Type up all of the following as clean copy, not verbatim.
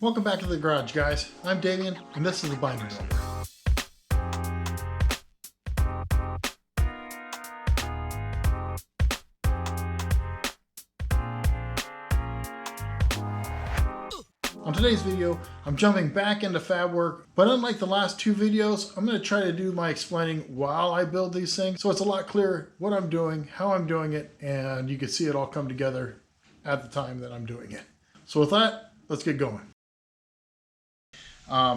Welcome back to the garage, guys. I'm Damien, and this is the Binder Builder. On today's video, I'm jumping back into fab work, but unlike the last two videos, I'm going to try to do my explaining while I build these things, so it's a lot clearer what I'm doing, how I'm doing it, and you can see it all come together at the time that I'm doing it. So with that, let's get going.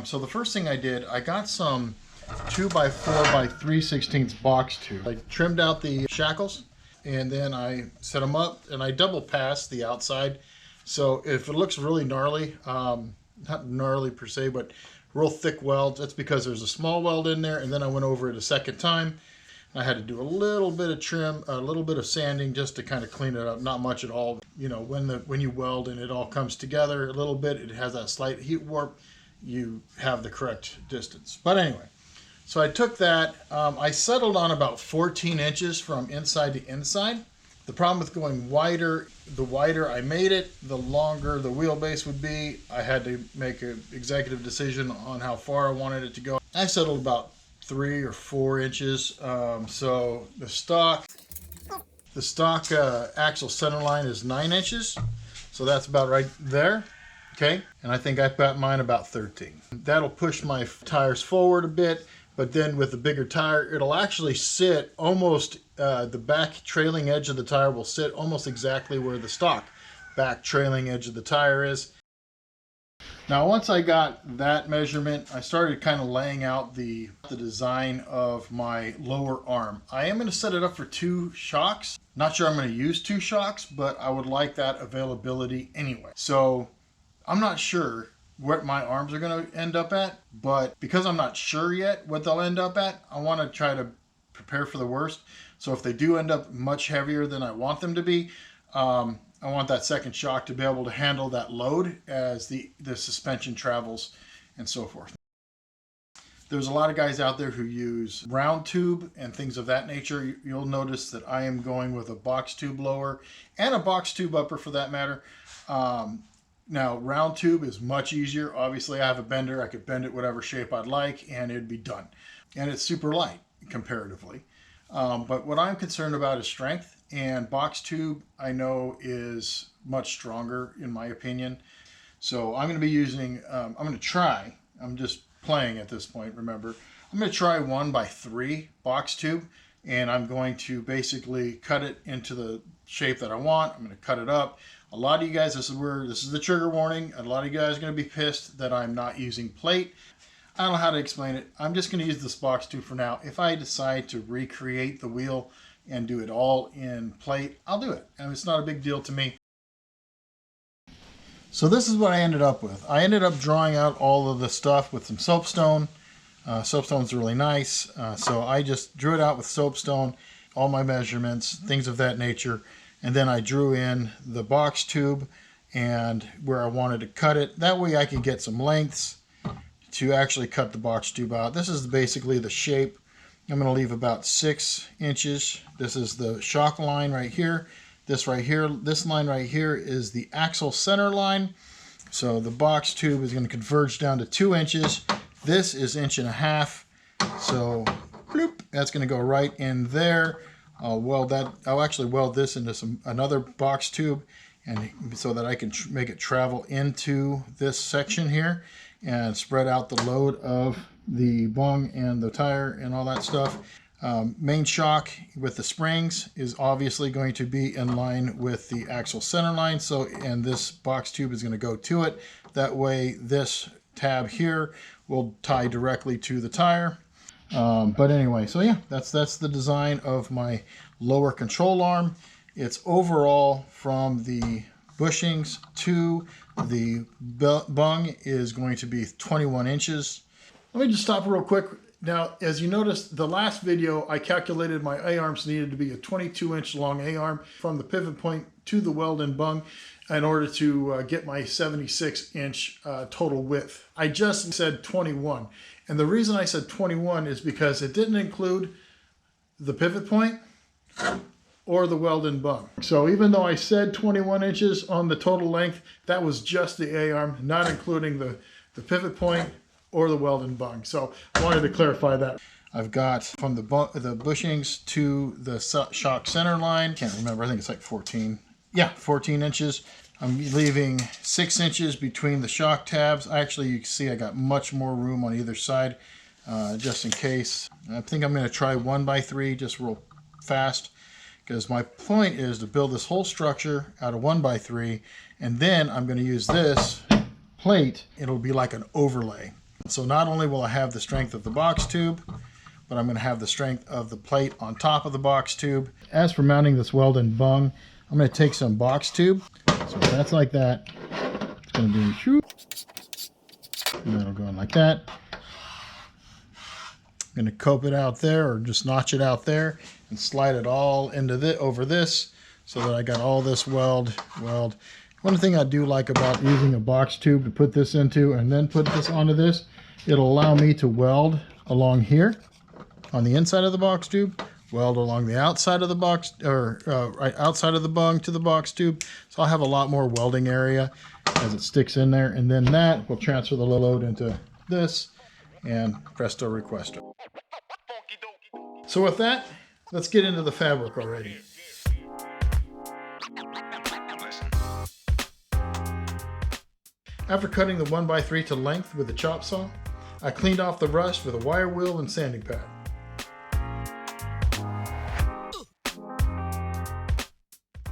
So the first thing I did, I got some 2x4x3/16 box tube. I trimmed out the shackles and then I set them up and I double passed the outside. So if it looks really gnarly, not gnarly per se, but real thick weld, that's because there's a small weld in there, and then I went over it a second time. I had to do a little bit of trim, a little bit of sanding just to kind of clean it up, not much at all. You know, when you weld and it all comes together a little bit, it has that slight heat warp, you have the correct distance. But anyway, so I took that, I settled on about 14 inches from inside to inside. The problem with going wider, the wider I made it, the longer the wheelbase would be. I had to make an executive decision on how far I wanted it to go. I settled about 3 or 4 inches. So the stock axle center line is 9 inches. So that's about right there. Okay, and I think I've got mine about 13. That'll push my tires forward a bit, but then with the bigger tire, it'll actually sit almost, the back trailing edge of the tire will sit almost exactly where the stock back trailing edge of the tire is. Now once I got that measurement, I started kind of laying out the design of my lower arm. I am going to set it up for 2 shocks. Not sure I'm going to use 2 shocks, but I would like that availability anyway. So I'm not sure what my arms are going to end up at, but because I'm not sure yet what they'll end up at, I want to try to prepare for the worst. So if they do end up much heavier than I want them to be, I want that second shock to be able to handle that load as the suspension travels and so forth. There's a lot of guys out there who use round tube and things of that nature. You'll notice that I am going with a box tube lower and a box tube upper for that matter. Now, round tube is much easier. Obviously, I have a bender. I could bend it whatever shape I'd like, and it'd be done. And it's super light, comparatively. But what I'm concerned about is strength. And box tube, I know, is much stronger, in my opinion. So I'm going to be using, I'm going to try, I'm just playing at this point, remember. I'm going to try 1x3 box tube. And I'm going to basically cut it into the shape that I want. I'm going to cut it up. A lot of you guys, this is the trigger warning. A lot of you guys are going to be pissed that I'm not using plate. I don't know how to explain it. I'm just going to use this box tube for now. If I decide to recreate the wheel and do it all in plate, I'll do it. And it's not a big deal to me. So this is what I ended up with. I ended up drawing out all of the stuff with some soapstone. Soapstone's really nice. So I just drew it out with soapstone, all my measurements, things of that nature. And then I drew in the box tube and where I wanted to cut it. That way I could get some lengths to actually cut the box tube out. This is basically the shape. I'm going to leave about 6 inches. This is the shock line right here. This right here, this line right here is the axle center line. So the box tube is going to converge down to 2 inches. This is 1.5 inches. So bloop, that's going to go right in there. I'll actually weld this into another box tube, and so that I can make it travel into this section here and spread out the load of the bung and the tire and all that stuff. Main shock with the springs is obviously going to be in line with the axle center line. So, and this box tube is going to go to it. That way this tab here will tie directly to the tire. But anyway, so yeah, that's the design of my lower control arm. It's overall from the bushings to the bung is going to be 21 inches. Let me just stop real quick. Now, as you noticed, the last video, I calculated my A-arms needed to be a 22-inch long A-arm from the pivot point to the weld and bung in order to get my 76-inch total width. I just said 21. And the reason I said 21 is because it didn't include the pivot point or the weld-in bung. So even though I said 21 inches on the total length, that was just the A-arm, not including the pivot point or the weld-in bung. So I wanted to clarify that. I've got from the bushings to the shock center line, can't remember, I think it's like 14. Yeah, 14 inches. I'm leaving 6 inches between the shock tabs. Actually, you can see I got much more room on either side, just in case. I think I'm going to try 1x3 just real fast, because my point is to build this whole structure out of 1x3, and then I'm going to use this plate. It'll be like an overlay. So not only will I have the strength of the box tube, but I'm going to have the strength of the plate on top of the box tube. As for mounting this weld-in bung, I'm going to take some box tube. So that's like that. It's going to be shoot. And that'll go in like that. I'm going to cope it out there, or just notch it out there and slide it all into over this, so that I got all this weld. One thing I do like about using a box tube to put this into and then put this onto this, it'll allow me to weld along here on the inside of the box tube, weld along the outside of the box, or right outside of the bung to the box tube. So I'll have a lot more welding area as it sticks in there, and then that will transfer the load into this, and presto requesto. So with that, let's get into the fabric already. After cutting the 1x3 to length with the chop saw, I cleaned off the rust with a wire wheel and sanding pad.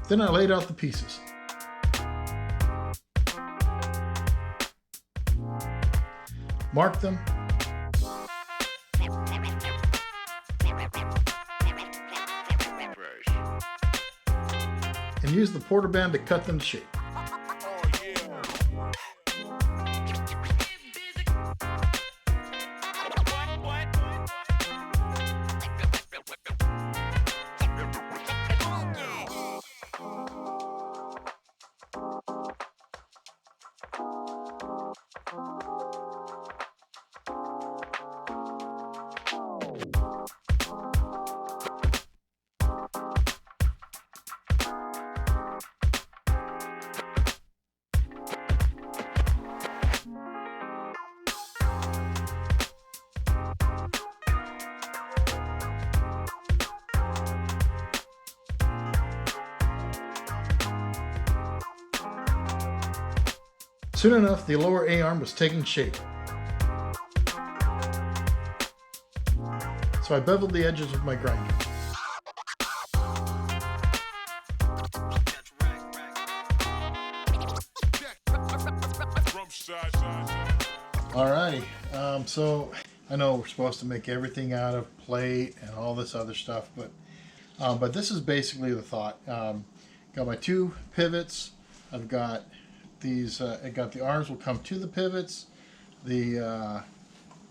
Then I laid out the pieces. Marked them. And used the porter band to cut them to shape. Soon enough, the lower A-arm was taking shape. So I beveled the edges with my grinder. Alrighty, so I know we're supposed to make everything out of plate and all this other stuff, but this is basically the thought. Got my two pivots. I've got these. I got the arms will come to the pivots.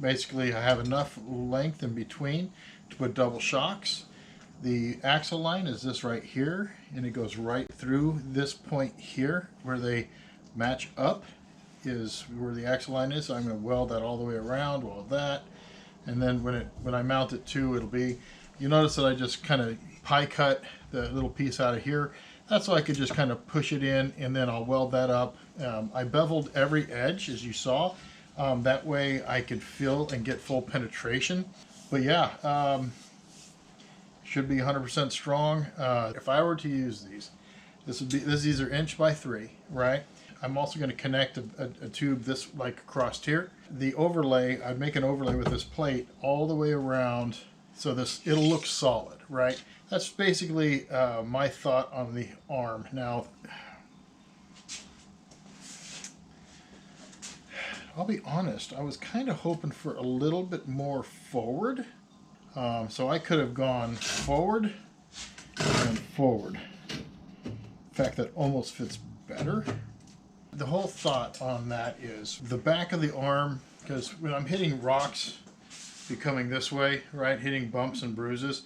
Basically I have enough length in between to put double shocks. The axle line is this right here, and it goes right through this point here where they match up. Is where the axle line is. So I'm going to weld that all the way around, weld that, and then when I mount it too, it'll be. You notice that I just kind of pie cut the little piece out of here. That's so I could just kind of push it in, and then I'll weld that up. I beveled every edge, as you saw. That way I could fill and get full penetration. But yeah, should be 100% strong. If I were to use these, these are 1 by 3, right? I'm also going to connect a tube this like across here. The overlay, I'd make an overlay with this plate all the way around, so it'll look solid, right? That's basically my thought on the arm. Now, I'll be honest, I was kind of hoping for a little bit more forward. So I could have gone forward and forward. In fact, that almost fits better. The whole thought on that is the back of the arm, because when I'm hitting rocks, be coming this way, right, hitting bumps and bruises.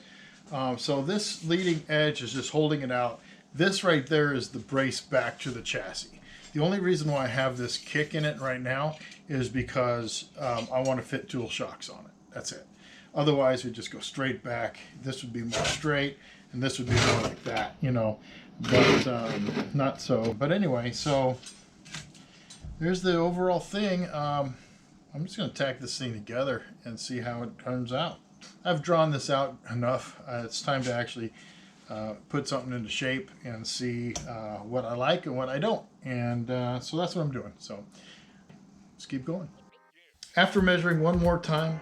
So this leading edge is just holding it out. This right there is the brace back to the chassis. The only reason why I have this kick in it right now is because I want to fit dual shocks on it. That's it. Otherwise, we just go straight back. This would be more straight, and this would be more like that, you know, but not so. But anyway, so there's the overall thing. I'm just going to tack this thing together and see how it turns out. I've drawn this out enough. It's time to actually put something into shape and see what I like and what I don't. And so that's what I'm doing. So let's keep going. After measuring one more time,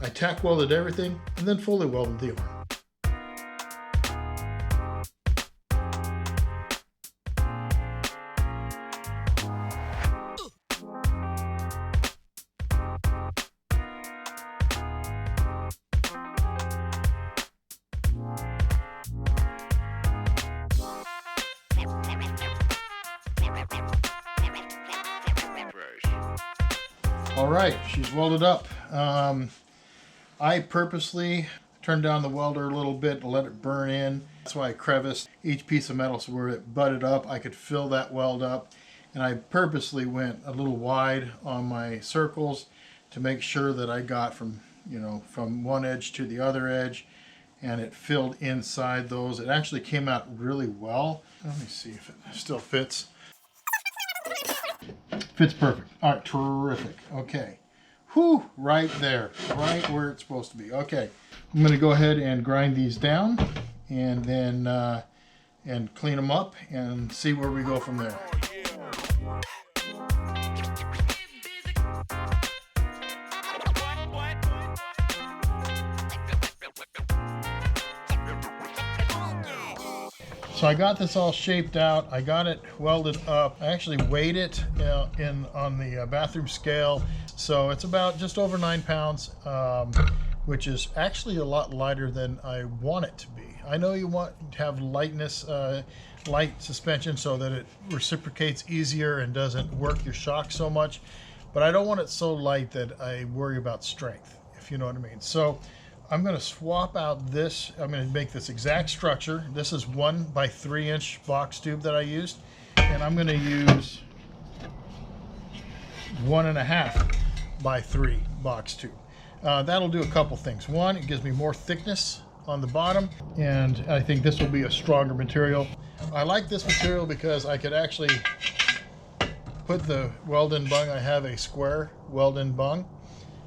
I tack welded everything and then fully welded the arm. All right, she's welded up. I purposely turned down the welder a little bit to let it burn in. That's why I creviced each piece of metal so where it butted up, I could fill that weld up. And I purposely went a little wide on my circles to make sure that I got from, you know, from one edge to the other edge, and it filled inside those. It actually came out really well. Let me see if it still fits. Fits perfect. All right, terrific. Okay. Whew, right there, right where it's supposed to be. Okay, I'm going to go ahead and grind these down and then and clean them up and see where we go from there. So I got this all shaped out. I got it welded up. I actually weighed it on the bathroom scale. So it's about just over 9 pounds, which is actually a lot lighter than I want it to be. I know you want to have lightness, light suspension so that it reciprocates easier and doesn't work your shock so much. But I don't want it so light that I worry about strength, if you know what I mean. So I'm going to swap out this. I'm going to make this exact structure. This is 1 by 3 inch box tube that I used, and I'm going to use 1.5 by 3 box tube. That'll do a couple things. One, it gives me more thickness on the bottom, and I think this will be a stronger material. I like this material because I could actually put the weld-in bung. I have a square weld-in bung,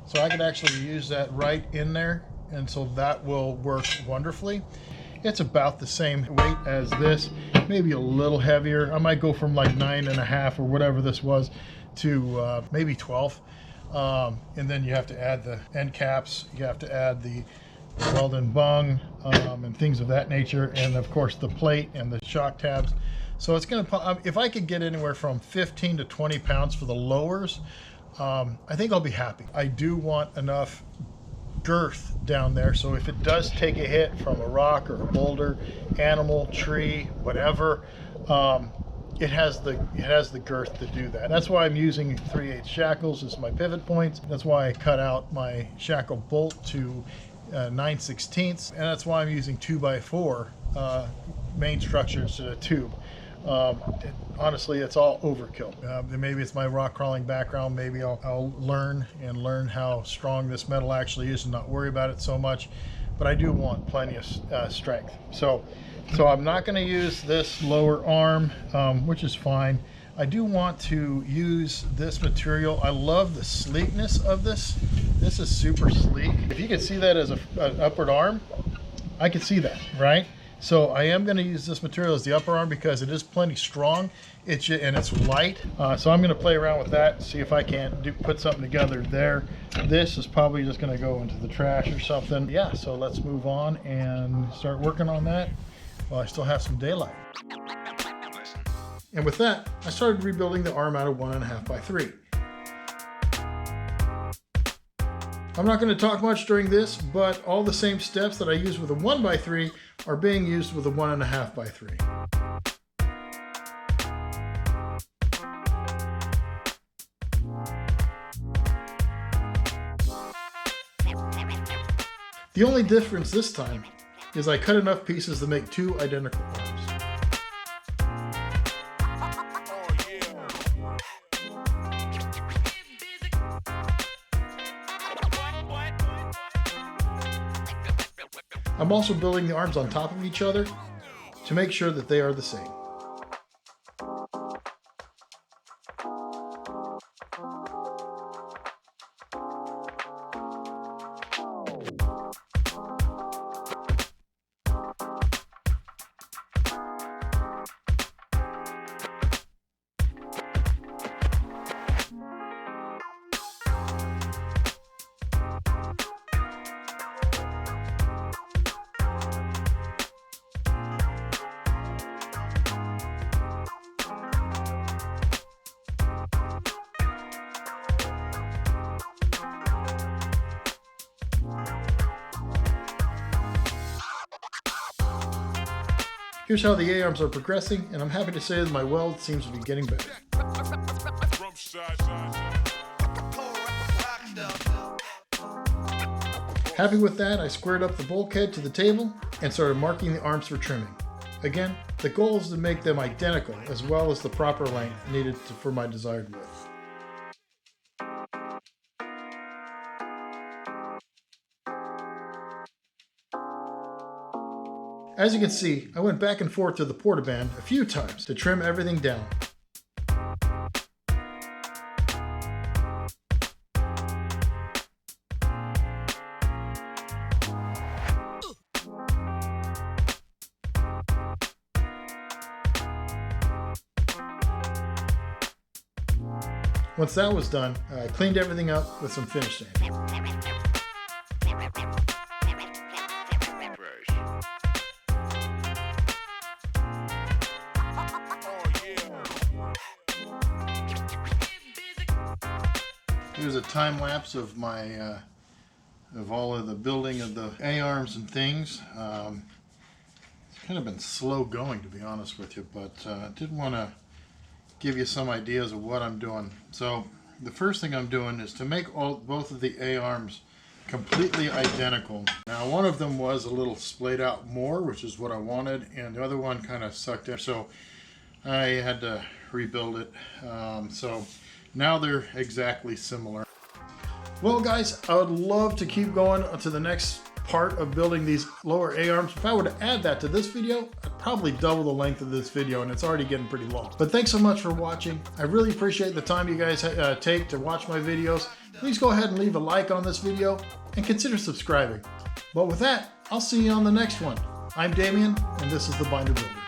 so I could actually use that right in there. And so that will work wonderfully. It's about the same weight as this, maybe a little heavier. I might go from like 9.5 or whatever this was to maybe 12. And then you have to add the end caps, you have to add the weld-in bung and things of that nature, and of course the plate and the shock tabs. So it's gonna, if I could get anywhere from 15 to 20 pounds for the lowers, I think I'll be happy. I do want enough girth down there, so if it does take a hit from a rock or a boulder, animal, tree, whatever, it has the girth to do that. That's why I'm using 3/8 shackles as my pivot points. That's why I cut out my shackle bolt to 9/16, and that's why I'm using 2 by 4 main structure instead of tube. Honestly, it's all overkill. Maybe it's my rock crawling background. Maybe I'll learn how strong this metal actually is and not worry about it so much. But I do want plenty of strength. So I'm not going to use this lower arm, which is fine. I do want to use this material. I love the sleekness of this. This is super sleek. If you can see that as an upward arm, I can see that, right? So I am going to use this material as the upper arm because it is plenty strong, and it's light. So I'm going to play around with that, see if I can put something together there. This is probably just going to go into the trash or something. Yeah, so let's move on and start working on that while I still have some daylight. And with that, I started rebuilding the arm out of 1.5 by 3. I'm not going to talk much during this, but all the same steps that I use with a 1 by 3 are being used with a 1.5 by 3. The only difference this time is I cut enough pieces to make 2 identical arms. I'm also building the arms on top of each other to make sure that they are the same. Here's how the A-arms are progressing, and I'm happy to say that my weld seems to be getting better. Happy with that, I squared up the bulkhead to the table and started marking the arms for trimming. Again, the goal is to make them identical as well as the proper length needed for my desired width. As you can see, I went back and forth to the portaband a few times to trim everything down. Once that was done, I cleaned everything up with some finish sand. Here's a time lapse of my of all of the building of the A-arms and things. It's kind of been slow going, to be honest with you, but I did want to give you some ideas of what I'm doing. So the first thing I'm doing is to make both of the A-arms completely identical. Now one of them was a little splayed out more, which is what I wanted, and the other one kind of sucked in, so I had to rebuild it. So now they're exactly similar. Well guys, I would love to keep going to the next part of building these lower A-arms. If I were to add that to this video, I'd probably double the length of this video, and it's already getting pretty long. But thanks so much for watching. I really appreciate the time you guys take to watch my videos. Please go ahead and leave a like on this video and consider subscribing. But with that, I'll see you on the next one. I'm Damien, and this is The Binder Builder.